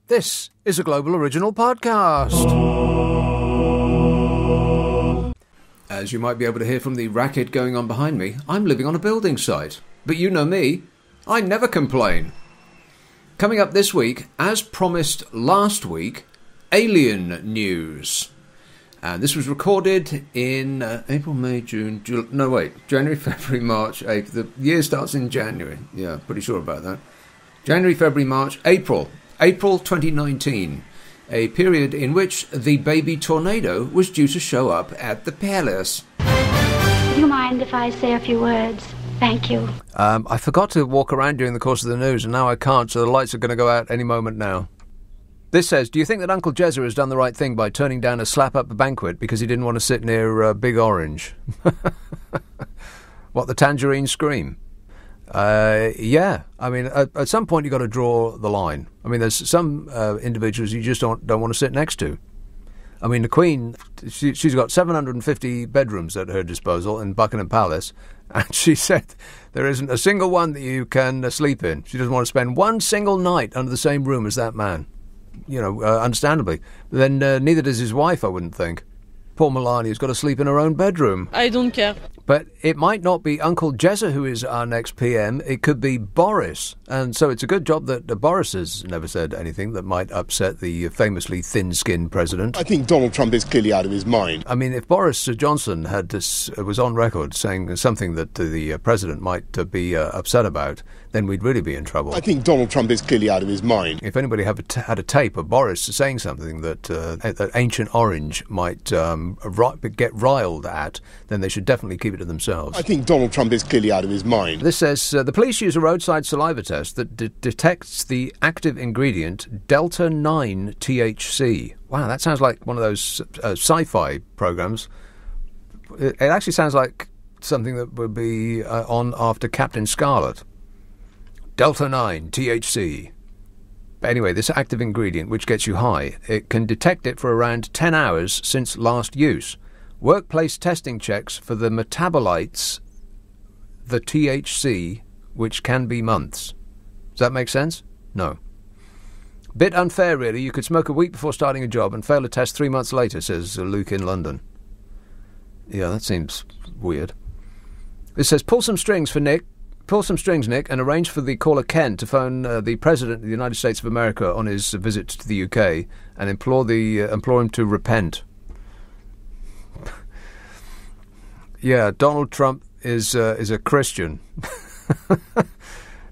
This is a Global Original Podcast. As you might be able to hear from the racket going on behind me, I'm living on a building site. But you know me, I never complain. Coming up this week, as promised last week, alien news. And this was recorded in April, May, June, January, February, March, April. The year starts in January. Yeah, pretty sure about that. January, February, March, April 2019. A period in which the baby tornado was due to show up at the palace. Do you mind if I say a few words? Thank you. I forgot to walk around during the course of the news, and now I can't, so the lights are going to go out any moment now. This says, do you think that Uncle Jezza has done the right thing by turning down a slap-up banquet because he didn't want to sit near Big Orange? What, the tangerine scream? Yeah. I mean, at some point you've got to draw the line. I mean, there's some individuals you just don't want to sit next to. I mean, the Queen, she's got 750 bedrooms at her disposal in Buckingham Palace, and she said there isn't a single one that you can sleep in. She doesn't want to spend one single night under the same room as that man. You know, understandably. Then neither does his wife, I wouldn't think. Poor Melania's got to sleep in her own bedroom. I don't care. But it might not be Uncle Jezza who is our next PM. It could be Boris. And so it's a good job that Boris has never said anything that might upset the famously thin-skinned president. I think Donald Trump is clearly out of his mind. I mean, if Boris Johnson was on record saying something that the president might be upset about, then we'd really be in trouble. I think Donald Trump is clearly out of his mind. If anybody had a tape of Boris saying something that Ancient Orange might get riled at, then they should definitely keep it to themselves. I think Donald Trump is clearly out of his mind. This says, the police use a roadside saliva test that detects the active ingredient Delta-9 THC. Wow, that sounds like one of those sci-fi programs. It actually sounds like something that would be on after Captain Scarlet. Delta-9 THC. But anyway, this active ingredient, which gets you high, it can detect it for around 10 hours since last use. Workplace testing checks for the metabolites, the THC, which can be months. Does that make sense? No. Bit unfair, really. You could smoke a week before starting a job and fail a test 3 months later, says Luke in London. Yeah, that seems weird. This says, pull some strings, Nick, and arrange for the caller Ken to phone the President of the United States of America on his visit to the UK and implore him to repent. Yeah, Donald Trump is a Christian.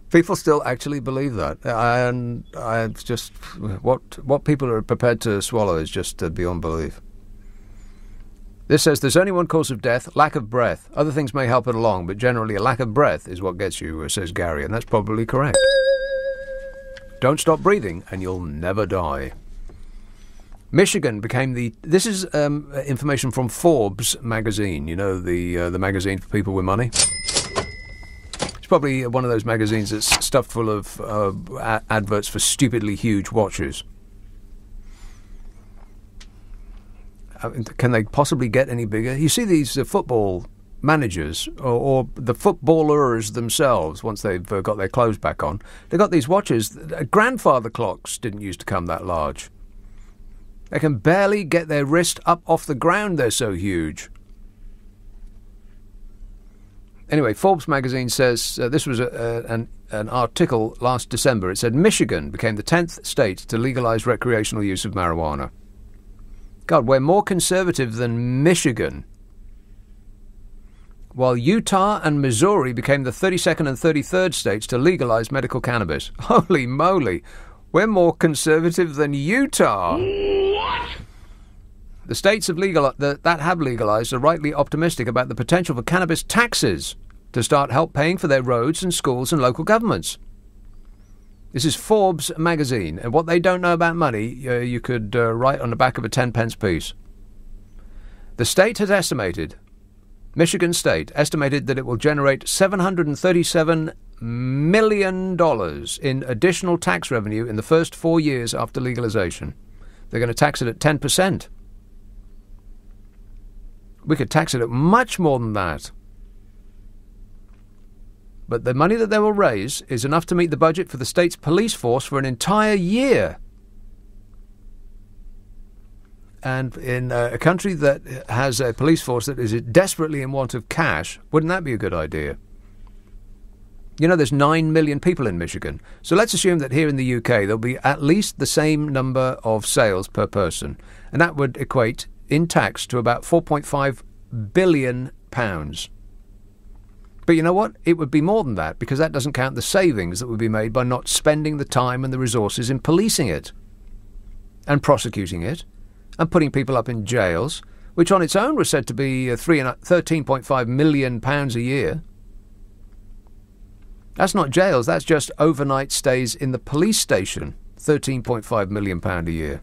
People still actually believe that, and I just what people are prepared to swallow is just beyond belief. This says there's only one cause of death: lack of breath. Other things may help it along, but generally a lack of breath is what gets you, says Gary, and that's probably correct. Don't stop breathing, and you'll never die. Michigan became this is information from Forbes magazine, you know, the magazine for people with money. It's probably one of those magazines that's stuffed full of adverts for stupidly huge watches. Can they possibly get any bigger? You see these football managers or the footballers themselves, once they've got their clothes back on, they've got these watches. Grandfather clocks didn't used to come that large. They can barely get their wrist up off the ground, they're so huge. Anyway, Forbes magazine says, this was an article last December. It said Michigan became the 10th state to legalize recreational use of marijuana. God, we're more conservative than Michigan. While Utah and Missouri became the 32nd and 33rd states to legalize medical cannabis. Holy moly, we're more conservative than Utah. What? The states that have legalized are rightly optimistic about the potential for cannabis taxes to start help paying for their roads and schools and local governments. This is Forbes magazine, and what they don't know about money, you could write on the back of a 10-pence piece. The state has estimated, Michigan State, estimated that it will generate $737 million in additional tax revenue in the first 4 years after legalization. They're going to tax it at 10%. We could tax it at much more than that. But the money that they will raise is enough to meet the budget for the state's police force for an entire year. And in a country that has a police force that is desperately in want of cash, wouldn't that be a good idea? You know, there's 9 million people in Michigan. So let's assume that here in the UK there'll be at least the same number of sales per person. And that would equate in tax to about £4.5 billion. But you know what? It would be more than that, because that doesn't count the savings that would be made by not spending the time and the resources in policing it and prosecuting it and putting people up in jails, which on its own was said to be £13.5 million a year. That's not jails, that's just overnight stays in the police station, £13.5 million a year.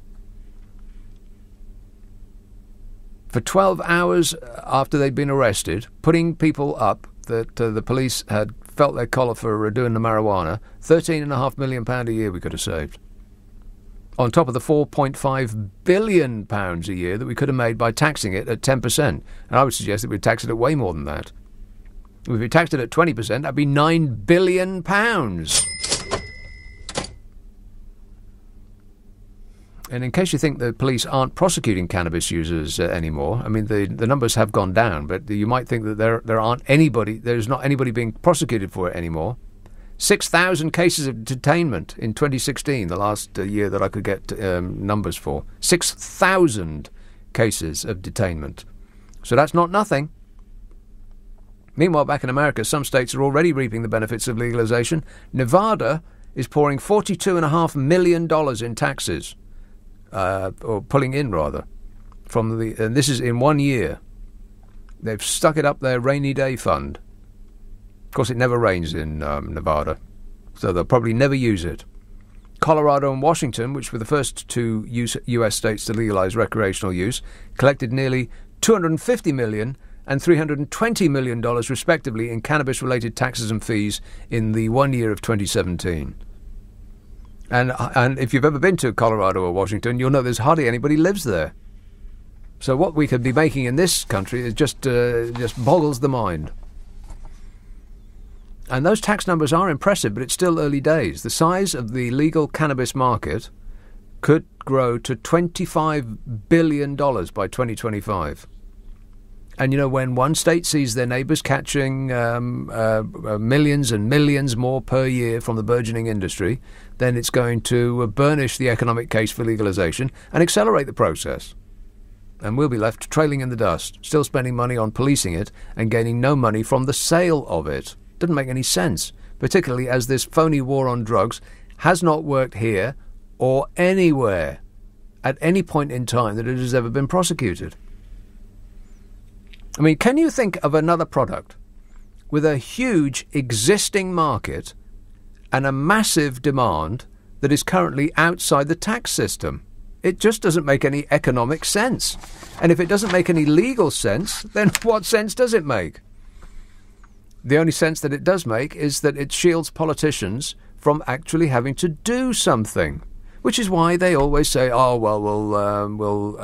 For 12 hours after they'd been arrested, putting people up that the police had felt their collar for doing the marijuana, £13.5 million a year we could have saved. On top of the £4.5 billion a year that we could have made by taxing it at 10%. And I would suggest that we'd tax it at way more than that. If we taxed it at 20%, that'd be £9 billion. And in case you think the police aren't prosecuting cannabis users anymore, I mean, the numbers have gone down, but you might think that there's not anybody being prosecuted for it anymore. 6,000 cases of detainment in 2016, the last year that I could get numbers for. 6,000 cases of detainment. So that's not nothing. Meanwhile, back in America, some states are already reaping the benefits of legalization. Nevada is pouring $42.5 million in taxes, or pulling in, rather, and this is in 1 year. They've stuck it up their rainy day fund. Of course, it never rains in Nevada, so they'll probably never use it. Colorado and Washington, which were the first two U.S. states to legalize recreational use, collected nearly $250 million and $320 million, respectively, in cannabis-related taxes and fees in the 1 year of 2017. And if you've ever been to Colorado or Washington, you'll know there's hardly anybody lives there. So what we could be making in this country is just boggles the mind. And those tax numbers are impressive, but it's still early days. The size of the legal cannabis market could grow to $25 billion by 2025. And, you know, when one state sees their neighbours catching millions and millions more per year from the burgeoning industry, then it's going to burnish the economic case for legalisation and accelerate the process. And we'll be left trailing in the dust, still spending money on policing it and gaining no money from the sale of it. Doesn't make any sense, particularly as this phony war on drugs has not worked here or anywhere at any point in time that it has ever been prosecuted. I mean, can you think of another product with a huge existing market and a massive demand that is currently outside the tax system? It just doesn't make any economic sense. And if it doesn't make any legal sense, then what sense does it make? The only sense that it does make is that it shields politicians from actually having to do something, which is why they always say, "Oh, well, we'll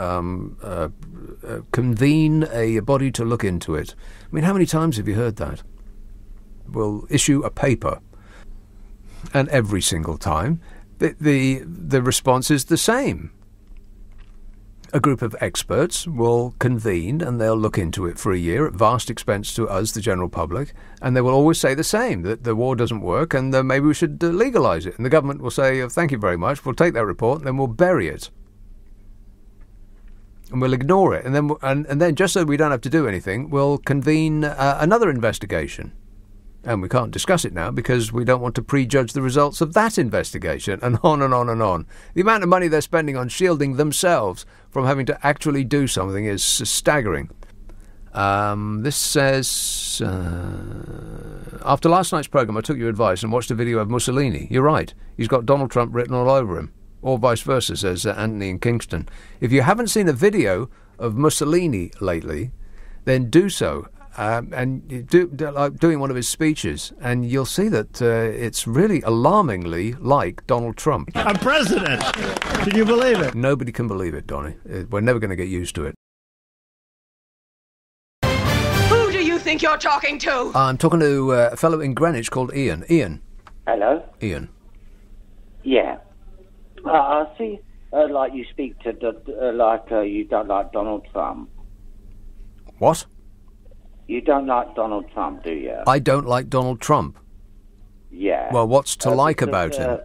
convene a body to look into it." I mean, how many times have you heard that? We'll issue a paper, and every single time the response is the same. A group of experts will convene and they'll look into it for a year at vast expense to us, the general public, and they will always say the same, that the war doesn't work and maybe we should legalise it. And the government will say, "Thank you very much, we'll take that report," and then we'll bury it. And we'll ignore it. And then just so we don't have to do anything, we'll convene another investigation. And we can't discuss it now because we don't want to prejudge the results of that investigation, and on and on and on. The amount of money they're spending on shielding themselves from having to actually do something is staggering. This says, after last night's programme, I took your advice and watched a video of Mussolini. You're right. He's got Donald Trump written all over him. Or vice versa, says Anthony in Kingston. If you haven't seen a video of Mussolini lately, then do so. And doing one of his speeches, and you'll see that it's really alarmingly like Donald Trump. I'm president! Can you believe it? Nobody can believe it, Donny. We're never going to get used to it. Who do you think you're talking to? I'm talking to a fellow in Greenwich called Ian. Ian. Hello? Ian. Yeah. See, Like you speak to you don't like Donald Trump. What? You don't like Donald Trump, do you? I don't like Donald Trump. Yeah. Well, what's to like about him?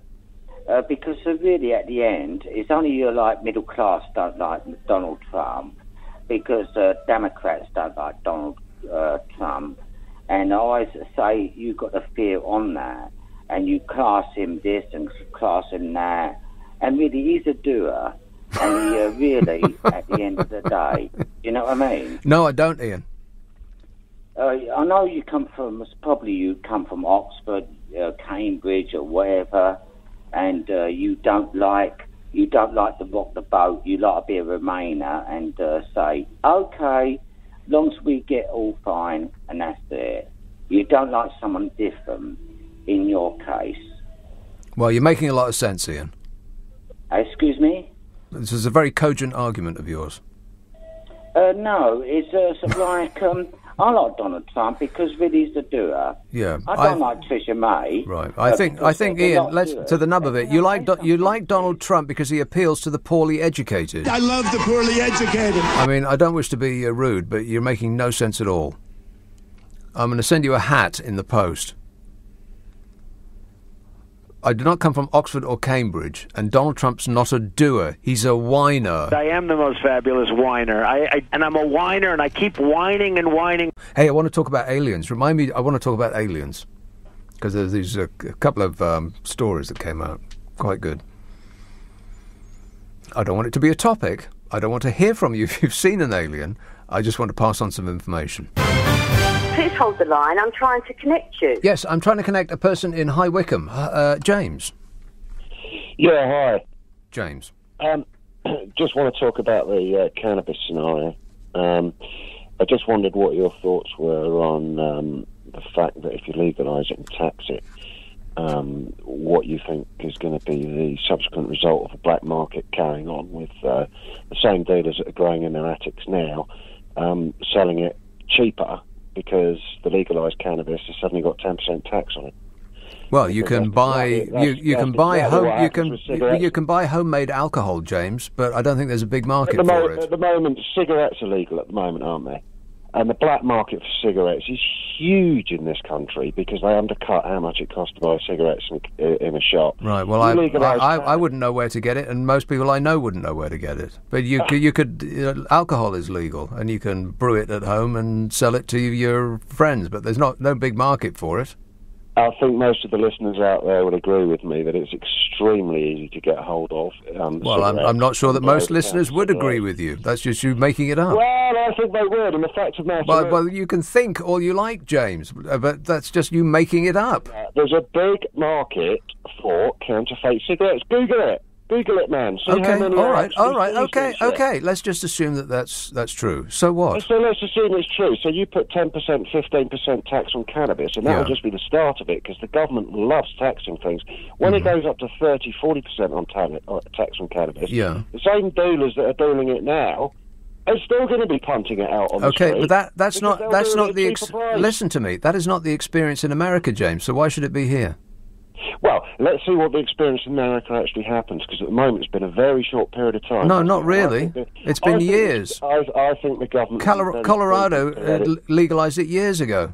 Because really, at the end, it's only your middle class don't like Donald Trump, because Democrats don't like Donald Trump, and I always say you've got to fear on that, and you class him this and class him that, and really he's a doer, and he really, at the end of the day, you know what I mean? No, I don't, Ian. I know you come from Oxford, Cambridge, or wherever, and you don't like to rock the boat. You like to be a Remainer and say, okay, long as we get all fine, and that's it. You don't like someone different in your case. Well, you're making a lot of sense, Ian. Excuse me? This is a very cogent argument of yours. No, it's sort of like... I like Donald Trump because really he's the doer. Yeah, I don't like Theresa May. Right. I think Ian. Let's to the nub of it. You like Donald Trump because he appeals to the poorly educated. I love the poorly educated. I mean, I don't wish to be rude, but you're making no sense at all. I'm going to send you a hat in the post. I do not come from Oxford or Cambridge, and Donald Trump's not a doer. He's a whiner. I am the most fabulous whiner. And I'm a whiner, and I keep whining and whining. Hey, I want to talk about aliens. Remind me, I want to talk about aliens. Because there's these a couple of stories that came out. Quite good. I don't want it to be a topic. I don't want to hear from you if you've seen an alien. I just want to pass on some information. Please hold the line. I'm trying to connect you. Yes, I'm trying to connect a person in High Wycombe. James. Yeah, hi. James. Just want to talk about the cannabis scenario. I just wondered what your thoughts were on the fact that if you legalise it and tax it, what you think is going to be the subsequent result of the black market carrying on with the same dealers that are growing in their attics now, selling it cheaper because the legalised cannabis has suddenly got 10% tax on it. Well, you can buy homemade alcohol, James, but I don't think there's a big market for it. At the moment, cigarettes are legal at the moment, aren't they? And the black market for cigarettes is huge in this country because they undercut how much it costs to buy cigarettes in a shop. Right. Well, I wouldn't know where to get it, and most people I know wouldn't know where to get it. But you could alcohol is legal, and you can brew it at home and sell it to your friends. But there's no big market for it. I think most of the listeners out there would agree with me that it's extremely easy to get hold of. Well, I'm not sure that most listeners would agree with you. That's just you making it up. Well, I think they would, and the fact of the matter well, you can think all you like, James, but that's just you making it up. There's a big market for counterfeit cigarettes. Google it. Google it, man. See okay, all right, okay. Let's just assume that's true. So what? So let's assume it's true. So you put 10%, 15% tax on cannabis, and that will just be the start of it, because the government loves taxing things. When it goes up to 30, 40% on tax on cannabis, the same dealers that are dealing it now are still going to be punting it out on the street. Okay, but that's not the listen to me. That is not the experience in America, James. So why should it be here? Well, let's see what the experience in America actually happens, because at the moment it's been a very short period of time. No, not really. It's been years. I think the government... Colorado legalised it years ago.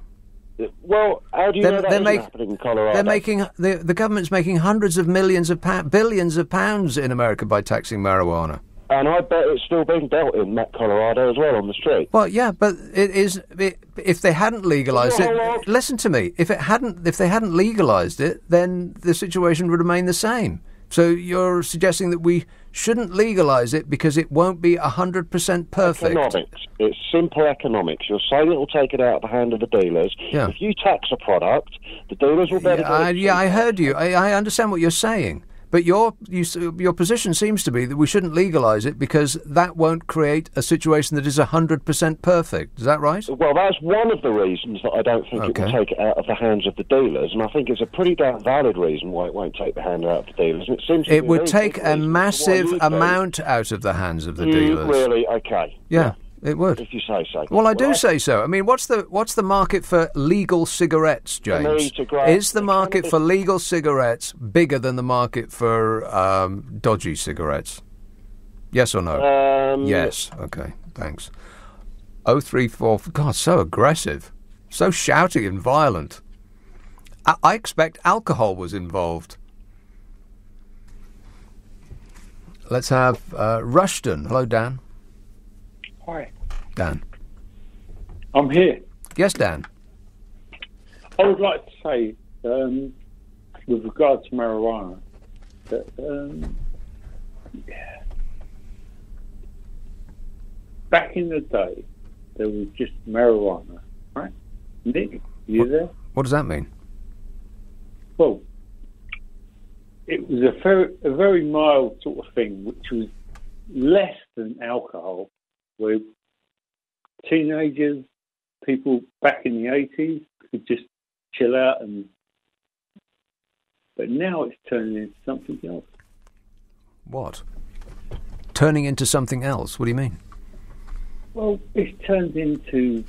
Well, how do you know that isn't happening in Colorado? The government's making hundreds of millions of billions of pounds in America by taxing marijuana. And I bet it's still being dealt in Colorado as well on the street. Well, yeah, but if they hadn't legalised it, listen to me. If they hadn't legalised it, then the situation would remain the same. So you're suggesting that we shouldn't legalise it because it won't be 100% perfect. Economics. It's simple economics. You're saying it will take it out of the hand of the dealers. Yeah. If you tax a product, the dealers will better. I heard you. I understand what you're saying. But your position seems to be that we shouldn't legalise it because that won't create a situation that is 100% perfect. Is that right? Well, that's one of the reasons that I don't think it will take it out of the hands of the dealers, and I think it's a pretty damn valid reason why it won't take the hand out of the dealers. And it seems it would take a massive amount out of the hands of the dealers. Really? Okay. Yeah. It would. If you say so. Well, I do say so. I mean, what's the market for legal cigarettes, James? Is the market for legal cigarettes bigger than the market for dodgy cigarettes? Yes or no? Yes. Okay, thanks. 034... God, so aggressive. So shouty and violent. I expect alcohol was involved. Let's have Rushton. Hello, Dan. Hi. Dan. I'm here. Yes, Dan. I would like to say, with regard to marijuana, that back in the day, there was just marijuana, right? Nick, you there? What does that mean? Well, it was a very mild sort of thing, which was less than alcohol, where teenagers, people back in the 80s could just chill out, but now it's turning into something else. What? Turning into something else? What do you mean? Well, it's turned into...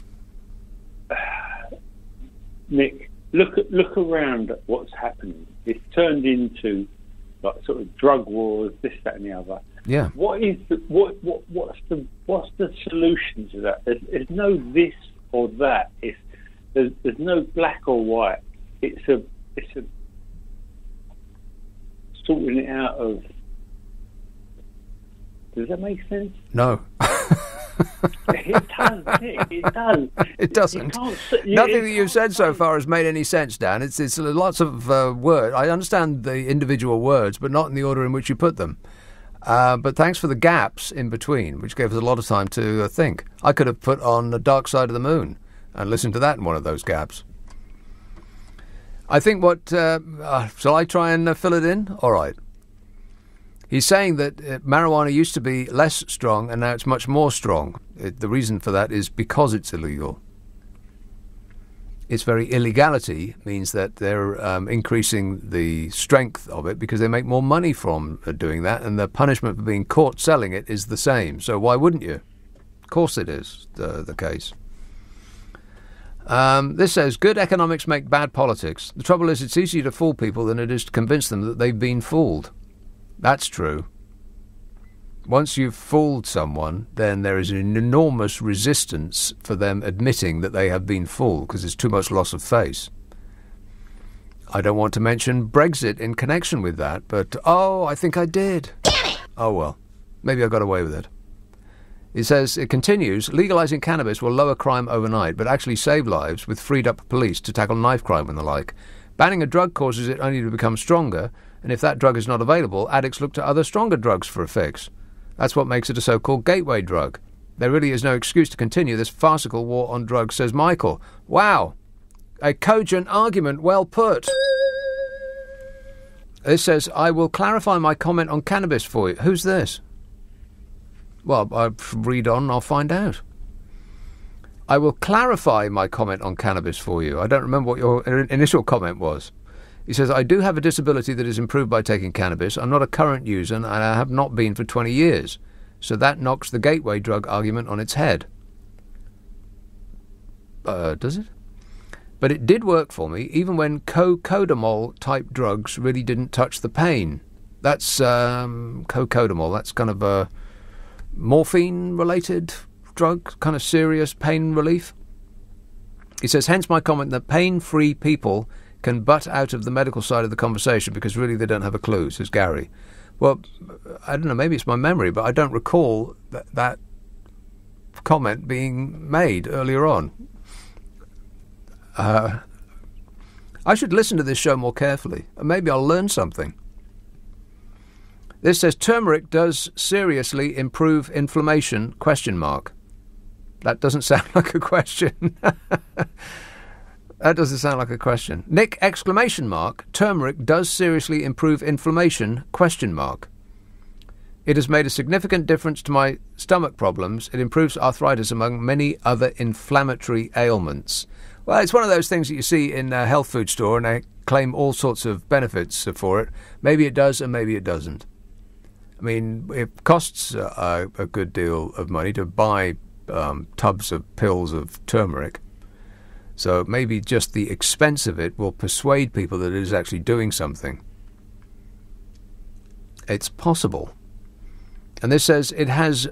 Nick, look around at what's happening. It's turned into like sort of drug wars, this, that, and the other. Yeah. What's the solution to that? There's no this or that. There's no black or white. It's a sorting it out of. Does that make sense? No. It does, Nick. It does. It doesn't. Nothing that you've said so far has made any sense, Dan. It's lots of words. I understand the individual words, but not in the order in which you put them. But thanks for the gaps in between, which gave us a lot of time to think. I could have put on The Dark Side of the Moon and listened to that in one of those gaps. I think what... shall I try and fill it in? All right. He's saying that marijuana used to be less strong and now it's much more strong. The reason for that is because it's illegal. Its very illegality means that they're increasing the strength of it because they make more money from doing that, and the punishment for being caught selling it is the same. So why wouldn't you? Of course it is the case. This says, good economics make bad politics. The trouble is it's easier to fool people than it is to convince them that they've been fooled. That's true. Once you've fooled someone, then there is an enormous resistance for them admitting that they have been fooled because there's too much loss of face. I don't want to mention Brexit in connection with that, but, I think I did. Oh, well, maybe I got away with it. It says, it continues, legalising cannabis will lower crime overnight, but actually save lives with freed-up police to tackle knife crime and the like. Banning a drug causes it only to become stronger, and if that drug is not available, addicts look to other stronger drugs for a fix. That's what makes it a so-called gateway drug. There really is no excuse to continue this farcical war on drugs, says Michael. Wow! A cogent argument, well put. This says, I will clarify my comment on cannabis for you. Who's this? Well, I'll read on, I'll find out. I will clarify my comment on cannabis for you. I don't remember what your initial comment was. He says, I do have a disability that is improved by taking cannabis. I'm not a current user, and I have not been for 20 years. So that knocks the gateway drug argument on its head. Does it? But it did work for me, even when cocodamol-type drugs really didn't touch the pain. That's cocodamol. That's kind of a morphine-related drug, kind of serious pain relief. He says, hence my comment that pain-free people can butt out of the medical side of the conversation because really they don't have a clue, says Gary. Well, I don't know, maybe it's my memory, but I don't recall that comment being made earlier on. I should listen to this show more carefully, and maybe I'll learn something. This says, turmeric does seriously improve inflammation, ? That doesn't sound like a question. That doesn't sound like a question. Nick, ! Turmeric does seriously improve inflammation, ? It has made a significant difference to my stomach problems. It improves arthritis among many other inflammatory ailments. Well, it's one of those things that you see in a health food store and they claim all sorts of benefits for it. Maybe it does and maybe it doesn't. I mean, it costs a good deal of money to buy tubs of pills of turmeric. So maybe just the expense of it will persuade people that it is actually doing something. It's possible. And this says it has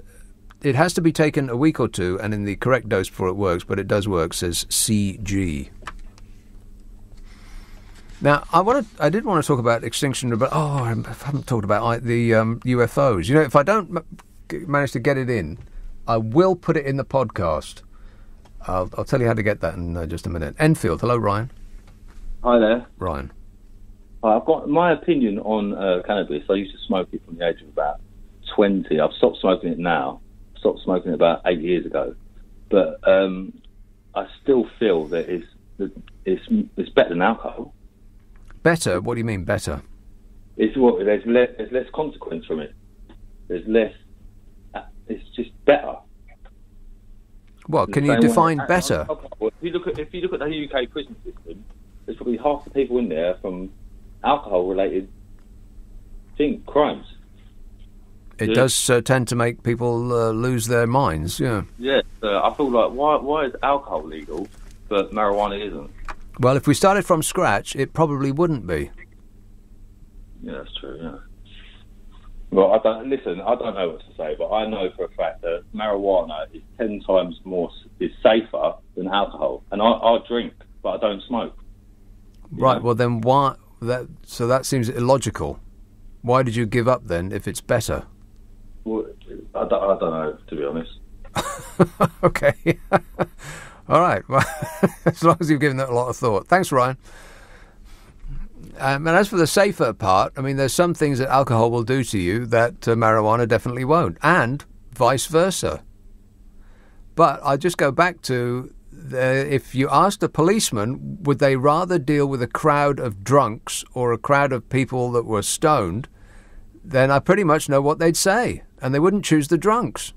to be taken a week or two and in the correct dose before it works, but it does work, says CG. Now, I did want to talk about extinction, but I haven't talked about the UFOs. You know, if I don't manage to get it in, I will put it in the podcast. I'll tell you how to get that in just a minute. Enfield, hello, Ryan. Hi there. Ryan. I've got my opinion on cannabis. I used to smoke it from the age of about 20. I've stopped smoking it now. I stopped smoking it about 8 years ago. But I still feel that it's better than alcohol. Better? What do you mean, better? There's less consequence from it. There's less... It's just better. What, can you define better? If you look at the UK prison system, there's probably half the people in there from alcohol-related crimes. It does tend to make people lose their minds, yeah. Yeah, I feel like, why is alcohol legal, but marijuana isn't? Well, if we started from scratch, it probably wouldn't be. Yeah, that's true, yeah. Well, I don't know what to say, but I know for a fact that marijuana is 10 times is safer than alcohol. And I drink, but I don't smoke. Right, well then why... So that seems illogical. Why did you give up then if it's better? Well, I don't know, to be honest. Okay. All right. Well, as long as you've given that a lot of thought. Thanks, Ryan. And as for the safer part, I mean, there's some things that alcohol will do to you that marijuana definitely won't, and vice versa. But I just go back to... if you asked a policeman, would they rather deal with a crowd of drunks or a crowd of people that were stoned, then I pretty much know what they'd say, and they wouldn't choose the drunks.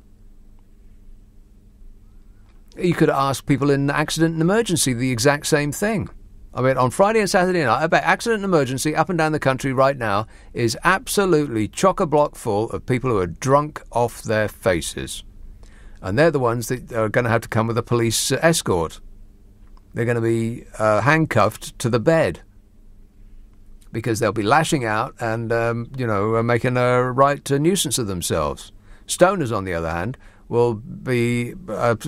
You could ask people in accident and emergency the exact same thing. I mean, on Friday and Saturday night, I bet accident and emergency up and down the country right now is absolutely chock-a-block full of people who are drunk off their faces. And they're the ones that are going to have to come with a police escort. They're going to be handcuffed to the bed because they'll be lashing out and, making a right nuisance of themselves. Stoners, on the other hand, will be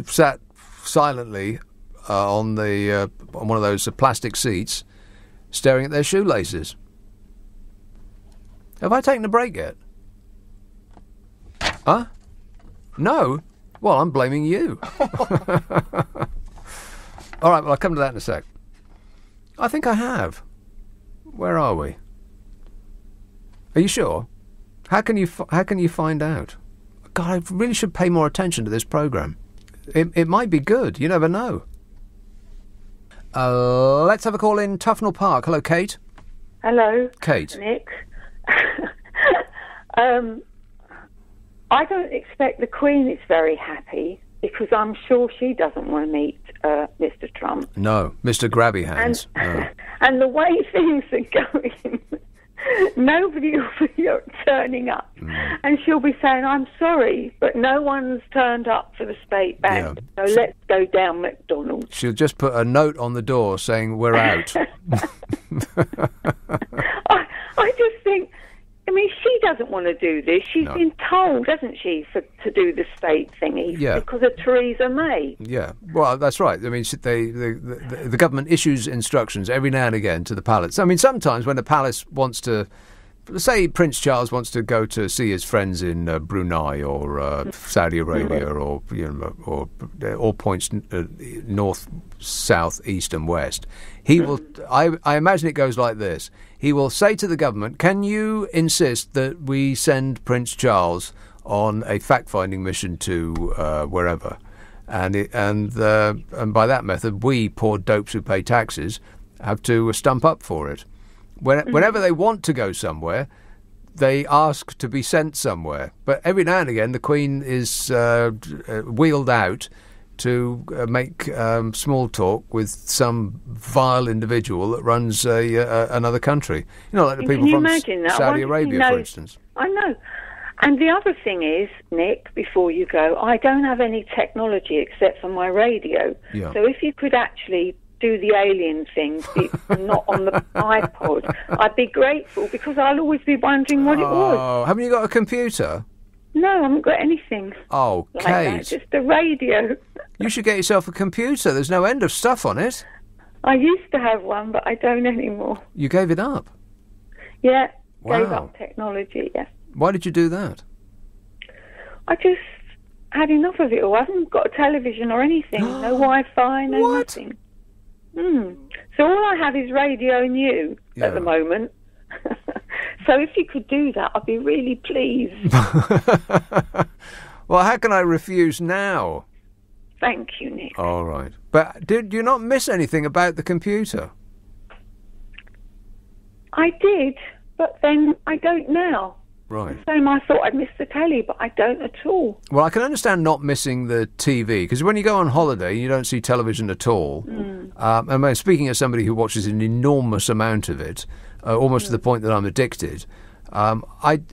sat silently on one of those plastic seats, staring at their shoelaces. Have I taken a break yet? Huh? No? Well, I'm blaming you. All right, well, I'll come to that in a sec. I think I have. Where are we? Are you sure? How can you find out? God, I really should pay more attention to this programme. It might be good. You never know. Let's have a call in Tufnell Park. Hello, Kate. Hello. Kate. Nick. I don't expect the Queen is very happy because I'm sure she doesn't want to meet Mr. Trump. No, Mr. Grabby Hands. No. And the way things are going, nobody will be turning up. And she'll be saying, I'm sorry, but no one's turned up for the state bank, so let's go down McDonald's. She'll just put a note on the door saying, we're out. I just think, I mean, she doesn't want to do this. She's been told, hasn't she, to do the state thingy because of Theresa May. Yeah, well, that's right. I mean, the government issues instructions every now and again to the palace. I mean, sometimes when the palace wants to, say Prince Charles wants to go to see his friends in Brunei or Saudi Arabia or all points north, south, east and west, he will, I imagine it goes like this. He will say to the government, can you insist that we send Prince Charles on a fact-finding mission to wherever? And by that method, we, poor dopes who pay taxes, have to stump up for it. Whenever they want to go somewhere, they ask to be sent somewhere. But every now and again, the Queen is wheeled out to make small talk with some vile individual that runs another country. You know, like the people from Saudi Arabia, for instance. I know. And the other thing is, Nick, before you go, I don't have any technology except for my radio. Yeah. So if you could actually do the alien thing, not on the iPod, I'd be grateful because I'll always be wondering what it was. Oh, haven't you got a computer? No, I haven't got anything. Oh, like Kate. that, just a radio. You should get yourself a computer. There's no end of stuff on it. I used to have one, but I don't anymore. You gave it up? Yeah, gave Wow. up technology, yeah. Why did you do that? I just had enough of it all. I haven't got a television or anything. No Wi-Fi, no nothing. So all I have is radio and you at the moment. So if you could do that, I'd be really pleased. Well, how can I refuse now? Thank you, Nick. All right. But did you not miss anything about the computer? I did, but then I don't now. Right. Same, I thought I'd miss the telly, but I don't at all. Well, I can understand not missing the TV, because when you go on holiday, you don't see television at all. And speaking as somebody who watches an enormous amount of it, almost to the point that I'm addicted,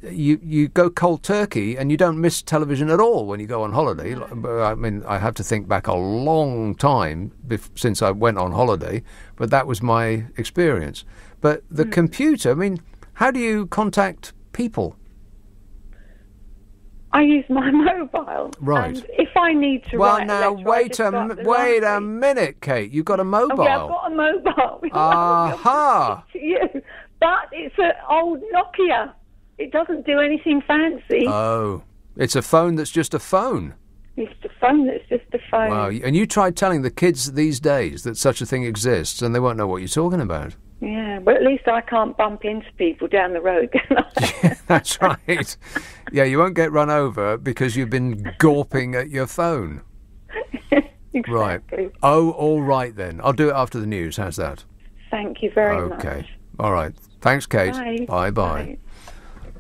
you go cold turkey and you don't miss television at all when you go on holiday. I mean, I have to think back a long time since I went on holiday, but that was my experience. But the computer, I mean, how do you contact people? I use my mobile. Right. And if I need to write now, a letter, wait a minute, Kate. You've got a mobile. Oh, yeah, I've got a mobile. Aha. To you. But it's an old Nokia. It doesn't do anything fancy. Oh. It's a phone that's just a phone. It's a phone that's just a phone. Wow. And you tried telling the kids these days that such a thing exists and they won't know what you're talking about. Yeah, but at least I can't bump into people down the road, can I? Yeah, that's right. Yeah, you won't get run over because you've been gawping at your phone. Exactly. Right. Oh, all right then. I'll do it after the news. How's that? Thank you very much. Okay. All right. Thanks, Kate. Bye. Bye-bye.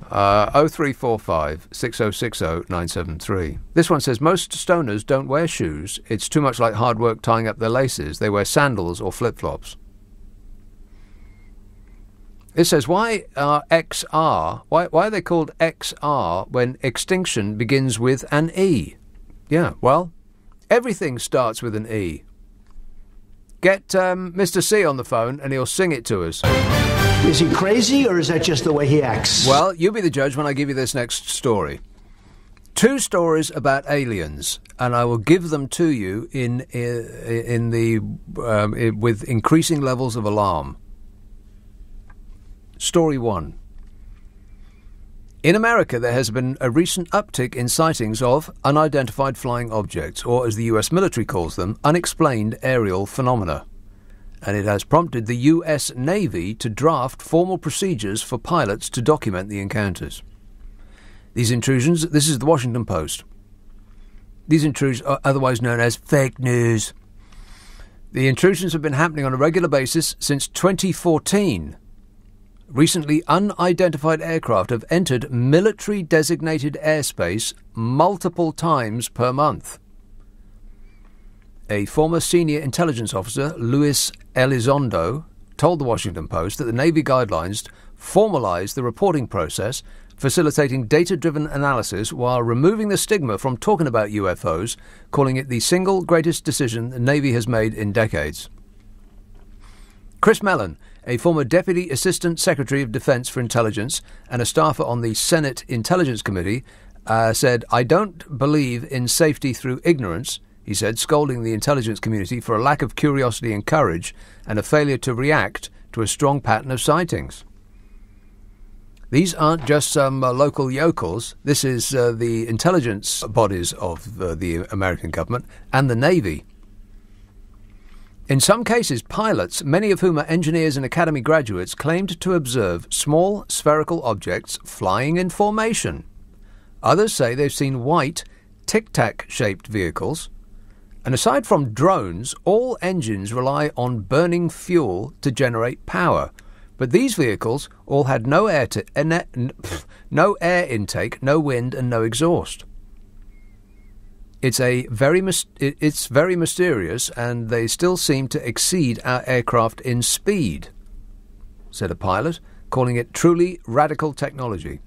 0345 6060 973. This one says, most stoners don't wear shoes. It's too much like hard work tying up their laces. They wear sandals or flip-flops. It says, why are XR? Why are they called XR when extinction begins with an E? Yeah, well, everything starts with an E. Get Mr. C on the phone and he'll sing it to us. Is he crazy or is that just the way he acts? Well, you be the judge when I give you this next story. 2 stories about aliens, and I will give them to you with increasing levels of alarm. Story 1. In America, there has been a recent uptick in sightings of unidentified flying objects, or as the US military calls them, unexplained aerial phenomena. And it has prompted the US Navy to draft formal procedures for pilots to document the encounters. These intrusions, this is the Washington Post. These intrusions are otherwise known as fake news. The intrusions have been happening on a regular basis since 2014. Recently, unidentified aircraft have entered military-designated airspace multiple times per month. A former senior intelligence officer, Luis Elizondo, told the Washington Post that the Navy guidelines formalized the reporting process, facilitating data-driven analysis while removing the stigma from talking about UFOs, calling it the single greatest decision the Navy has made in decades. Chris Mellon, a former Deputy Assistant Secretary of Defense for Intelligence and a staffer on the Senate Intelligence Committee, said, "I don't believe in safety through ignorance," he said, scolding the intelligence community for a lack of curiosity and courage and a failure to react to a strong pattern of sightings. These aren't just some local yokels. This is the intelligence bodies of the American government and the Navy. In some cases, pilots, many of whom are engineers and academy graduates, claimed to observe small spherical objects flying in formation. Others say they've seen white, tic-tac-shaped vehicles. And aside from drones, all engines rely on burning fuel to generate power. But these vehicles all had no air intake, no wind, and no exhaust. It's very mysterious, and they still seem to exceed our aircraft in speed, said a pilot, calling it truly radical technology.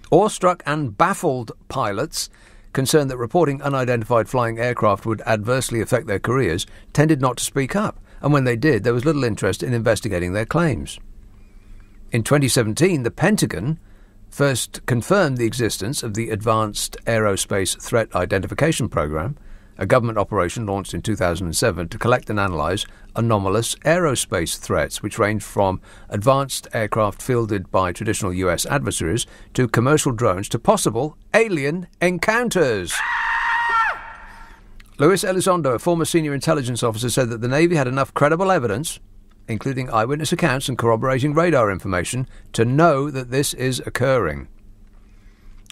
Awestruck and baffled pilots, concerned that reporting unidentified flying aircraft would adversely affect their careers, tended not to speak up, and when they did, there was little interest in investigating their claims. In 2017, the Pentagon first confirmed the existence of the Advanced Aerospace Threat Identification Program, a government operation launched in 2007 to collect and analyse anomalous aerospace threats, which range from advanced aircraft fielded by traditional US adversaries to commercial drones to possible alien encounters. Luis Elizondo, a former senior intelligence officer, said that the Navy had enough credible evidence, including eyewitness accounts and corroborating radar information, to know that this is occurring.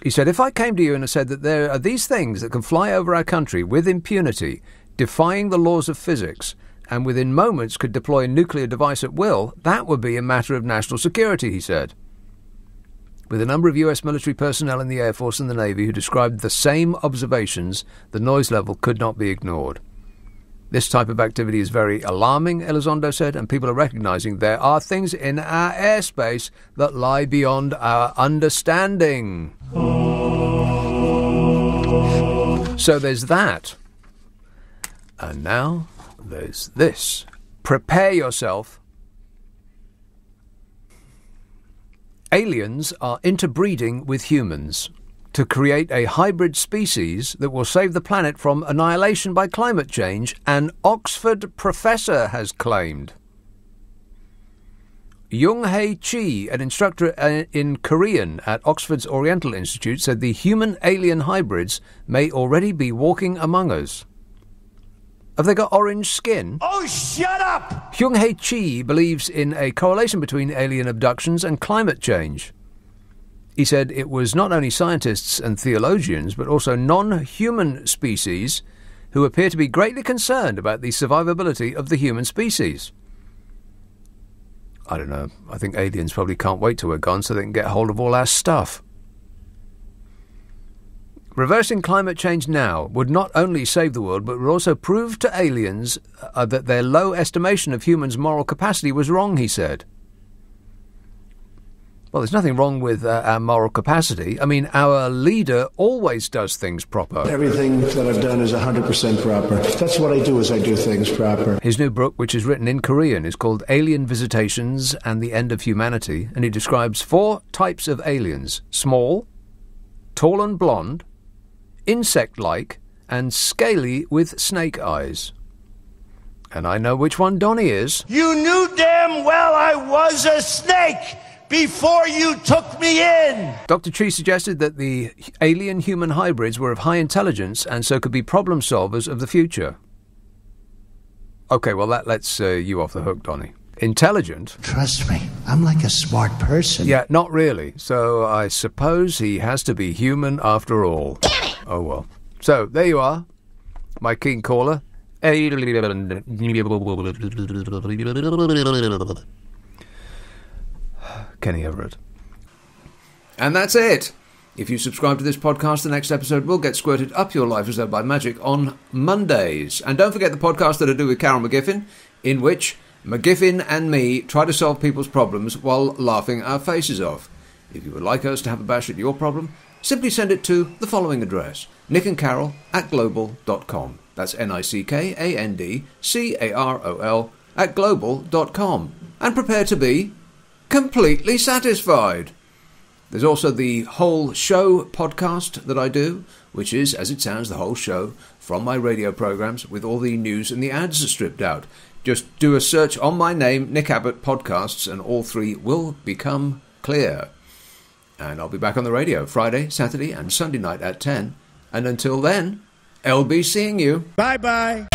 He said, if I came to you and said that there are these things that can fly over our country with impunity, defying the laws of physics, and within moments could deploy a nuclear device at will, that would be a matter of national security, he said. With a number of US military personnel in the Air Force and the Navy who described the same observations, the noise level could not be ignored. This type of activity is very alarming, Elizondo said, and people are recognising there are things in our airspace that lie beyond our understanding. So there's that. And now there's this. Prepare yourself. Aliens are interbreeding with humans to create a hybrid species that will save the planet from annihilation by climate change, an Oxford professor has claimed. Young-hae Chi, an instructor in Korean at Oxford's Oriental Institute, said the human-alien hybrids may already be walking among us. Have they got orange skin? Oh, shut up! Young-hae Chi believes in a correlation between alien abductions and climate change. He said it was not only scientists and theologians, but also non-human species who appear to be greatly concerned about the survivability of the human species. I don't know. I think aliens probably can't wait till we're gone so they can get hold of all our stuff. Reversing climate change now would not only save the world, but would also prove to aliens that their low estimation of humans' moral capacity was wrong, he said. Well, there's nothing wrong with our moral capacity. I mean, our leader always does things proper. Everything that I've done is 100% proper. That's what I do, is I do things proper. His new book, which is written in Korean, is called Alien Visitations and the End of Humanity, and he describes 4 types of aliens: small, tall and blonde, insect-like, and scaly with snake eyes. And I know which one Donnie is. You knew damn well I was a snake before you took me in. Dr. Chi suggested that the alien-human hybrids were of high intelligence and so could be problem solvers of the future. Okay, well, that lets you off the hook, Donnie. Intelligent? Trust me, I'm like a smart person. Yeah, not really. So I suppose he has to be human after all. Damn it! Oh, well. So, there you are, my keen caller. Kenny Everett. And that's it. If you subscribe to this podcast, the next episode will get squirted up your life as though by magic on Mondays. And don't forget the podcast that I do with Carol McGiffin, in which McGiffin and me try to solve people's problems while laughing our faces off. If you would like us to have a bash at your problem, simply send it to the following address: nickandcarol@global.com. That's nickandcarol@global.com. And prepare to be completely satisfied. There's also the Whole Show podcast that I do, which is, as it sounds, the whole show from my radio programs with all the news and the ads stripped out. Just do a search on my name, Nick Abbott Podcasts, and all 3 will become clear. And I'll be back on the radio Friday, Saturday and Sunday night at 10. And until then, I'll be seeing you. Bye-bye.